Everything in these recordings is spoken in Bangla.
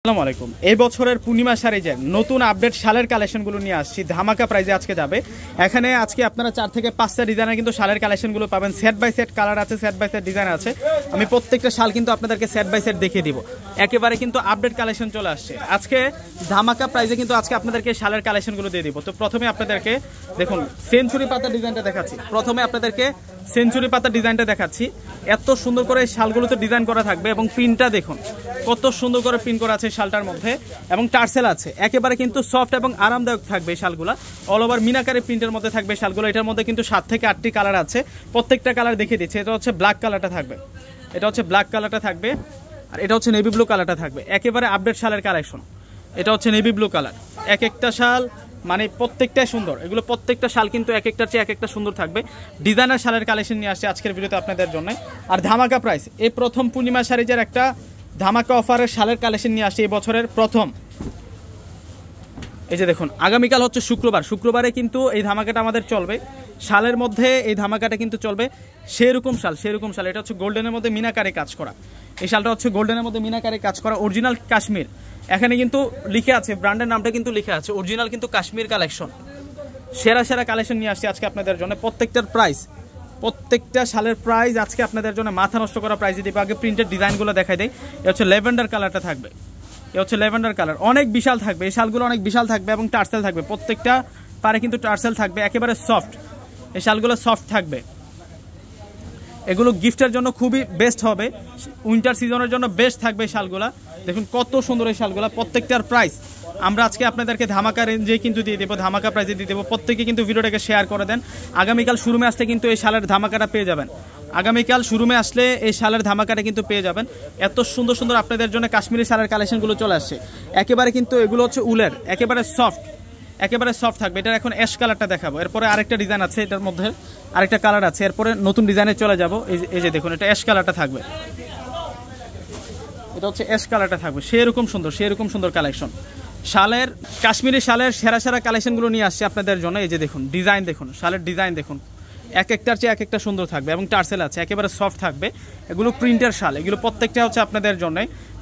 আসসালামু আলাইকুম। এই বছরের পূর্ণিমা শাড়িজের নতুন আপডেট শালের কালেকশনগুলো নিয়ে আসছি, ধামাকা প্রাইজে আজকে যাবে। এখানে আজকে আপনারা 4 থেকে 5টা ডিজাইনের কিন্তু শালের কালেকশনগুলো পাবেন। সেট বাই সেট কালার আছে, সেট বাই সেট ডিজাইন আছে। আমি প্রত্যেকটা শাল কিন্তু আপনাদেরকে সেট বাই সেট দেখিয়ে দিব। একেবারে কিন্তু আপডেট কালেকশন চলে আসছে আজকে ধামাকা প্রাইজে, কিন্তু আজকে আপনাদেরকে শালের কালেকশনগুলো দিয়ে দিব। তো প্রথমে আপনাদেরকে দেখুন সেঞ্চুরি পাতা ডিজাইনটা দেখাচ্ছি। প্রথমে আপনাদেরকে সেঞ্চুরি পাতা ডিজাইনটা দেখাচ্ছি। এত সুন্দর করে শালগুলোতে ডিজাইন করা থাকবে এবং প্রিন্টটা দেখুন কত সুন্দর করে প্রিন্ট করা আছে শালটার মধ্যে, এবং টার্সেল আছে। একেবারে কিন্তু সফট এবং আরামদায়ক থাকবে এই শালগুলো। অল ওভার মিনাকারি প্রিন্টের মধ্যে থাকবে শালগুলো। এটার মধ্যে কিন্তু 7 থেকে 8টি কালার আছে। প্রত্যেকটা কালার দেখিয়ে দিচ্ছে। এটা হচ্ছে ব্ল্যাক কালারটা থাকবে, এটা হচ্ছে ব্ল্যাক কালারটা থাকবে, আর এটা হচ্ছে নেভি ব্লু কালারটা থাকবে। একেবারে আপডেট শালের কালেকশন। এটা হচ্ছে নেভি ব্লু কালার। এক একটা শাল মানে প্রত্যেকটাই সুন্দর। এগুলো প্রত্যেকটা শাল কিন্তু এক একটার চেয়ে এক একটা সুন্দর থাকবে। ডিজাইনার শালের কালেকশন নিয়ে আসছে আজকের ভিডিওতে আপনাদের জন্য। আর ধামাকা প্রাইস, এই প্রথম পূর্ণিমা শাড়িজের একটা ধামাকা অফারের শালের কালেকশন নিয়ে আসছে এই বছরের প্রথম। এই যে দেখুন, আগামীকাল হচ্ছে শুক্রবার, শুক্রবারে কিন্তু এই ধামাকাটা আমাদের চলবে। শালের মধ্যে এই ধামাকাটা কিন্তু চলবে। সেরকম শাল, সেরকম শাল। এটা হচ্ছে গোল্ডেনের মধ্যে মিনাকারে কাজ করা। এই শালটা হচ্ছে গোল্ডেনের মধ্যে মিনাকারে কাজ করা, অরিজিনাল কাশ্মীর। এখানে কিন্তু লিখে আছে, ব্র্যান্ডের নামটা কিন্তু লিখে আছে, অরিজিনাল কিন্তু কাশ্মীর কালেকশন। সেরা সেরা কালেকশন নিয়ে আসছে আজকে আপনাদের জন্য। প্রত্যেকটার প্রাইস, প্রত্যেকটা শালের প্রাইস আজকে আপনাদের জন্য মাথা নষ্ট করা প্রাইসে দিব। আগে প্রিন্টের ডিজাইনগুলো দেখাই দেয়। এ হচ্ছে ল্যাভেন্ডার কালারটা থাকবে, এ হচ্ছে ল্যাভেন্ডার কালার। অনেক বিশাল থাকবে এই শালগুলো, অনেক বিশাল থাকবে এবং টার্সেল থাকবে। প্রত্যেকটা পারে কিন্তু টার্সেল থাকবে। একেবারে সফট এই শালগুলো, সফট থাকবে। এগুলো গিফটের জন্য খুবই বেস্ট হবে। উইন্টার সিজনের জন্য বেস্ট থাকবে এই শালগুলা। দেখুন কত সুন্দর এই শালগুলা। প্রত্যেকটার প্রাইস আমরা আজকে আপনাদেরকে ধামাকা রেঞ্জে কিন্তু দিয়ে দেবো, ধামাকা প্রাইসে দিয়ে দেবো। প্রত্যেকে কিন্তু ভিডিওটাকে শেয়ার করে দেন। আগামীকাল শোরুমে আসলে কিন্তু এই শালের ধামাকাটা পেয়ে যাবেন। আগামীকাল শোরুমে আসলে এই শালের ধামাকাটা কিন্তু পেয়ে যাবেন। এত সুন্দর সুন্দর আপনাদের জন্য কাশ্মীরি শালের কালেকশনগুলো চলে আসছে। একেবারে কিন্তু এগুলো হচ্ছে উলের, একেবারে সফট, একেবারে সফট থাকবে। এটার এখন অ্যাশ কালারটা দেখাবো। এরপরে আরেকটা ডিজাইন আছে, এটার মধ্যে আরেকটা কালার আছে। এরপরে নতুন ডিজাইনে চলে যাব। এই যে দেখুন, এটা অ্যাশ কালারটা থাকবে। এটা হচ্ছে অ্যাশ কালারটা থাকবে। সেরকম সুন্দর, সেরকম সুন্দর কালেকশন। শালের, কাশ্মীরি শালের সেরা সেরা কালেকশনগুলো নিয়ে আসছে আপনাদের জন্য। এই যে দেখুন ডিজাইন দেখুন, শালের ডিজাইন দেখুন, এক একটার চেয়ে এক একটা সুন্দর থাকবে এবং টার্সেল আছে। একেবারে সফট থাকবে। এগুলো প্রিন্টের শাল, এগুলো প্রত্যেকটা হচ্ছে আপনাদের জন্য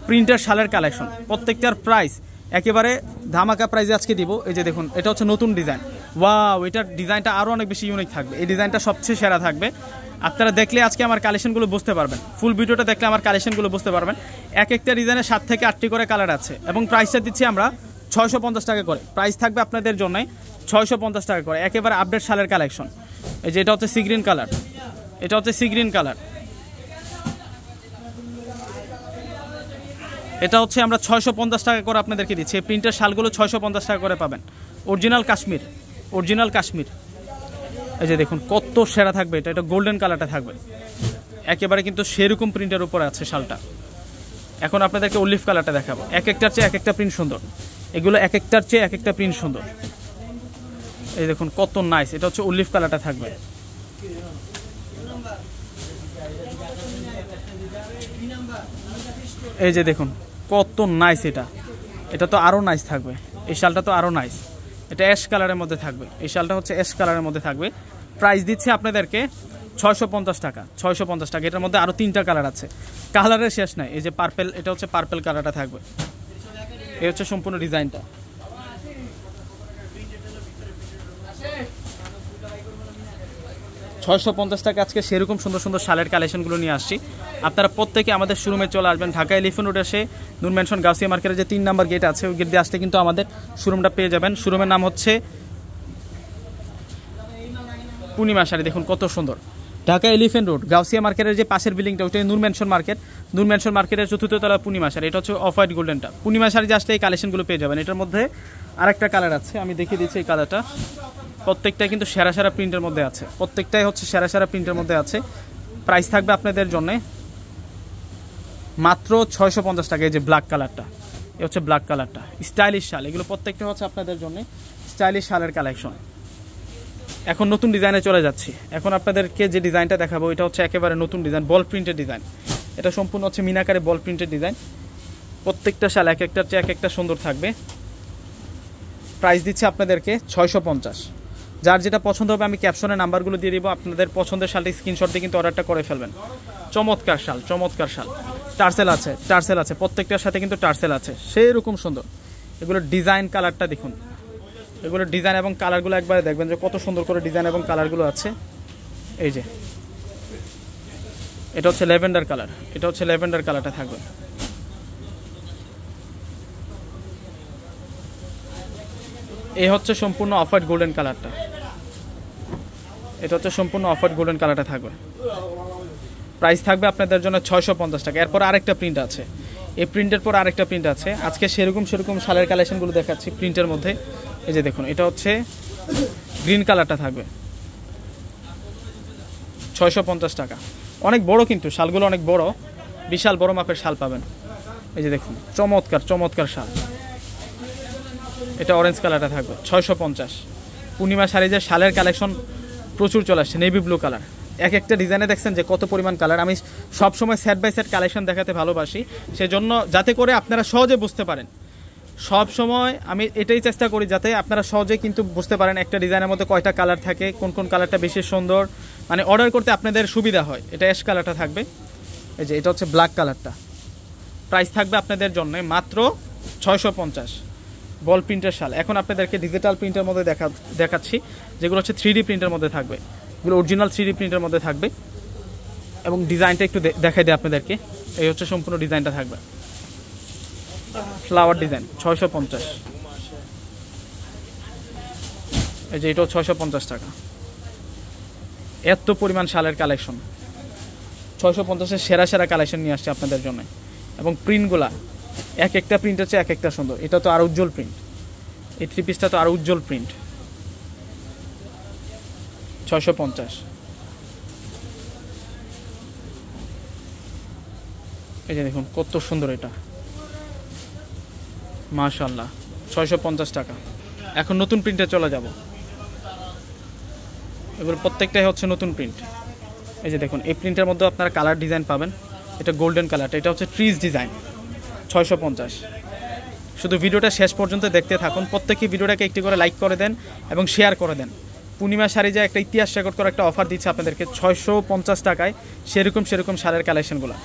প্রিন্টের শালের কালেকশন। প্রত্যেকটার প্রাইস একেবারে ধামাকা প্রাইসে আজকে দিব। এই যে দেখুন, এটা হচ্ছে নতুন ডিজাইন। ওয়াও, এটার ডিজাইনটা আরও অনেক বেশি ইউনিক থাকবে। এই ডিজাইনটা সবচেয়ে সেরা থাকবে। আপনারা দেখলে আজকে আমার কালেকশনগুলো বুঝতে পারবেন। ফুল ভিডিওটা দেখলে আমার কালেকশনগুলো বুঝতে পারবেন। এক একটা ডিজাইনে 7 থেকে 8টি করে কালার আছে এবং প্রাইসটা দিচ্ছি আমরা 650 টাকা করে। প্রাইস থাকবে আপনাদের জন্য 650 টাকা করে। একেবারে আপডেট শালের কালেকশন। এই যে এটা হচ্ছে সি গ্রিন কালার, এটা হচ্ছে সি গ্রিন কালার। এটা হচ্ছে আমরা 650 টাকা করে আপনাদেরকে দিচ্ছি। এই প্রিন্টের শালগুলো 650 টাকা করে পাবেন। Original Kashmir, original Kashmir. এই যে দেখুন কত সেরা থাকবে। এটা এটা গোল্ডেন কালারটা থাকবে। একেবারে কিন্তু সেরকম প্রিন্টের উপরে আছে শালটা। এখন আপনাদেরকে অলিভ কালারটা দেখাবো। এক একটার চেয়ে এক একটা প্রিন্ট সুন্দর। এগুলো এক একটার চেয়ে এক একটা প্রিন্ট সুন্দর। এই দেখুন কত নাইস। এটা হচ্ছে অলিভ কালারটা থাকবে। এই যে দেখুন কত নাইস। এটা এটা তো আরও নাইস থাকবে। এই শালটা তো আরও নাইস। এটা অ্যাশ কালারের মধ্যে থাকবে। এই শালটা হচ্ছে অ্যাশ কালারের মধ্যে থাকবে। প্রাইস দিচ্ছে আপনাদেরকে 650 টাকা, 650 টাকা। এটার মধ্যে আরও 3টা কালার আছে, কালারের শেষ নাই। এই যে পার্পেল, এটা হচ্ছে পার্পেল কালারটা থাকবে। এই হচ্ছে সম্পূর্ণ ডিজাইনটা। $650 টাকা আজকে সেরকম সুন্দর সুন্দর শালের কালেকশনগুলো নিয়ে আসছি। আপনারা প্রত্যেকে আমাদের শোরুমে চলে আসবেন। ঢাকা এলিফ্যান্ট রোডে এসে নূর ম্যানশন গাউসিয়া মার্কেটের যে 3 নম্বর গেট আছে, ওই গেট দিয়ে আসলে কিন্তু আমাদের শোরুমটা পেয়ে যাবেন। শোরুমের নাম হচ্ছে পূর্ণিমা শাড়ি। দেখুন কত সুন্দর। ঢাকা এলিফ্যান্ট রোড গাউসিয়া মার্কেটের যে পাশের বিল্ডিংটা, ওইটা নূর ম্যানশন মার্কেট। নূর ম্যানশন মার্কেটের 4th তলা পূর্ণিমা শাড়ি। এটা হচ্ছে অফ হোয়াইট গোল্ডেনটা। পূর্ণিমা শাড়ি যে আসলে এই কালেকশনগুলো পেয়ে যাবেন। এটার মধ্যে আরেকটা কালার আছে, আমি দেখিয়ে দিচ্ছি এই কালারটা। প্রত্যেকটাই কিন্তু সেরা সেরা প্রিন্টের মধ্যে আছে। প্রত্যেকটাই হচ্ছে সেরা সেরা প্রিন্টের মধ্যে আছে। প্রাইস থাকবে আপনাদের জন্য মাত্র 650 টাকা। এই যে ব্ল্যাক কালারটা, এই হচ্ছে ব্ল্যাক কালারটা। স্টাইলিশ শাল, এগুলো প্রত্যেকটা হচ্ছে আপনাদের জন্য স্টাইলিশ শালের কালেকশন। এখন নতুন ডিজাইনে চলে যাচ্ছি। এখন আপনাদেরকে যে ডিজাইনটা দেখাবো, এটা হচ্ছে একেবারে নতুন ডিজাইন, বল প্রিন্টের ডিজাইন। এটা সম্পূর্ণ হচ্ছে মিনাকারে বল প্রিন্টের ডিজাইন। প্রত্যেকটা শাল এক একটার চেয়ে এক একটা সুন্দর থাকবে। প্রাইস দিচ্ছে আপনাদেরকে 650। যার যেটা পছন্দ হবে আমি ক্যাপশনে নাম্বারগুলো দিয়ে দিব, আপনাদের পছন্দের শালটি স্ক্রিনশট দিয়ে কিন্তু অর্ডারটা করে ফেলবেন। চমৎকার শাল, চমৎকার শাল। টার্সেল আছে, টার্সেল আছে, প্রত্যেকটার সাথে কিন্তু টার্সেল আছে, সেই রকম সুন্দর। এগুলোর ডিজাইন কালারটা দেখুন, এগুলোর ডিজাইন এবং কালারগুলো একবারে দেখবেন যে কত সুন্দর করে ডিজাইন এবং কালারগুলো আছে। এই যে এটা হচ্ছে ল্যাভেন্ডার কালার, এটা হচ্ছে ল্যাভেন্ডার কালারটা থাকবে। এই হচ্ছে সম্পূর্ণ অফ হোয়াইট গোল্ডেন কালারটা, এটা হচ্ছে সম্পূর্ণ অফ হোয়াইট গোল্ডেন কালারটা থাকবে। প্রাইস থাকবে আপনাদের জন্য 650 টাকা। এরপর আরেকটা প্রিন্ট আছে, এই প্রিন্টের পর আরেকটা প্রিন্ট আছে। আজকে সেরকম শালের কালেকশনগুলো দেখাচ্ছি প্রিন্টের মধ্যে। এই যে দেখুন, এটা হচ্ছে গ্রিন কালারটা থাকবে 650 টাকা। অনেক বড় কিন্তু শালগুলো, অনেক বড়, বিশাল বড় মাপের শাল পাবেন। এই যে দেখুন, চমৎকার চমৎকার শাল। এটা অরেঞ্জ কালারটা থাকবে 650। পূর্ণিমা শাড়িজের শালের কালেকশন প্রচুর চলে আসছে। নেভি ব্লু কালার, এক একটা ডিজাইনে দেখছেন যে কত পরিমাণ কালার। আমি সবসময় সেট বাই সেট কালেকশন দেখাতে ভালোবাসি, সেজন্য যাতে করে আপনারা সহজে বুঝতে পারেন। সব সময় আমি এটাই চেষ্টা করি যাতে আপনারা সহজে কিন্তু বুঝতে পারেন একটা ডিজাইনের মধ্যে কয়টা কালার থাকে, কোন কোন কালারটা বেশি সুন্দর, মানে অর্ডার করতে আপনাদের সুবিধা হয়। এটা অ্যাশ কালারটা থাকবে। এই যে এটা হচ্ছে ব্ল্যাক কালারটা। প্রাইস থাকবে আপনাদের জন্য মাত্র 650। বল প্রিন্টের শাল। এখন আপনাদেরকে ডিজিটাল প্রিন্টের মধ্যে দেখাচ্ছি, যেগুলো হচ্ছে 3D প্রিন্টের মধ্যে থাকবে। এগুলো অরিজিনাল 3D প্রিন্টের মধ্যে থাকবে এবং ডিজাইনটা একটু দেখাই দিই আপনাদেরকে। এই হচ্ছে সম্পূর্ণ ডিজাইনটা থাকবে, ফ্লাওয়ার ডিজাইন 650। এই যে এটাও 650 টাকা। এত পরিমাণ শালের কালেকশন, 650-এর সেরা সেরা কালেকশন নিয়ে আসছে আপনাদের জন্য। এবং প্রিন্টগুলা এক একটা প্রিন্টের চেয়ে এক একটা সুন্দর। এটা তো আরো উজ্জ্বল প্রিন্ট, এই 3 পিসটা তো আরো উজ্জ্বল প্রিন্ট। 650। এই যে দেখুন কত সুন্দর, এটা মাশাআল্লাহ 650 টাকা। এখন নতুন প্রিন্টে চলে যাব। এগুলো প্রত্যেকটাই হচ্ছে নতুন প্রিন্ট। এই যে দেখুন, এই প্রিন্টের মধ্যে আপনারা কালার ডিজাইন পাবেন। এটা গোল্ডেন কালারটা, এটা হচ্ছে ট্রিজ ডিজাইন 650। শুধু ভিডিওটা শেষ পর্যন্ত দেখতে থাকুন। প্রত্যেকেই ভিডিওটাকে একটি করে লাইক করে দেন এবং শেয়ার করে দেন। পূর্ণিমা শাড়ি যে একটা ইতিহাস রেকর্ড করে একটা অফার দিচ্ছে আপনাদেরকে 650 টাকায় সেরকম শালের কালেকশনগুলো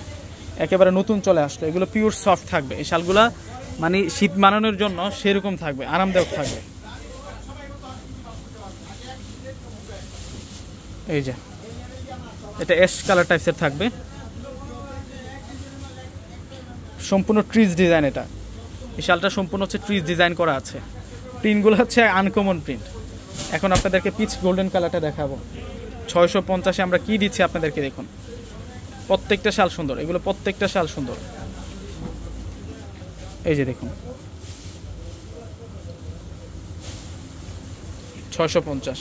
একেবারে নতুন চলে আসলো। এগুলো পিওর সফট থাকবে এই শালগুলা, মানে শীত মানানোর জন্য সেরকম থাকবে, আরামদায়ক থাকবে। এই যে এটা অ্যাশ কালার টাইপসের থাকবে, সম্পূর্ণ ট্রিজ ডিজাইন। এটা এই শালটা সম্পূর্ণ হচ্ছে ট্রিজ ডিজাইন করা আছে। প্রিন্টগুলো হচ্ছে আনকমন প্রিন্ট। এখন আপনাদেরকে পিচ গোল্ডেন কালারটা দেখাবো। 650-এ আমরা কি দিচ্ছি আপনাদেরকে দেখুন। প্রত্যেকটা শাল সুন্দর, এগুলো প্রত্যেকটা শাল সুন্দর। এই যে দেখুন 650।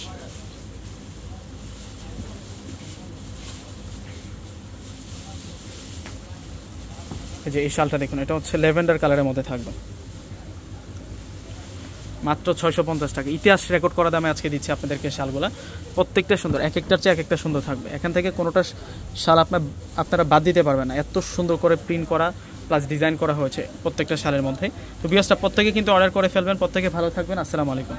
এই যে এই শালটা দেখুন, এটা হচ্ছে ল্যাভেন্ডার কালারের মধ্যে থাকবে মাত্র 650 টাকা। ইতিহাস রেকর্ড করা দামে আজকে দিচ্ছি আপনাদেরকে শালগুলা। প্রত্যেকটা সুন্দর, এক একটার চেয়ে এক একটা সুন্দর থাকবে। এখান থেকে কোনোটা শাল আপনারা বাদ দিতে পারবেন না, এত সুন্দর করে প্রিন্ট করা প্লাস ডিজাইন করা হয়েছে প্রত্যেকটা শালের মধ্যে। তো ভিউয়ার্সরা প্রত্যেকে কিন্তু অর্ডার করে ফেলবেন। প্রত্যেকে ভালো থাকবেন। আসসালামু আলাইকুম।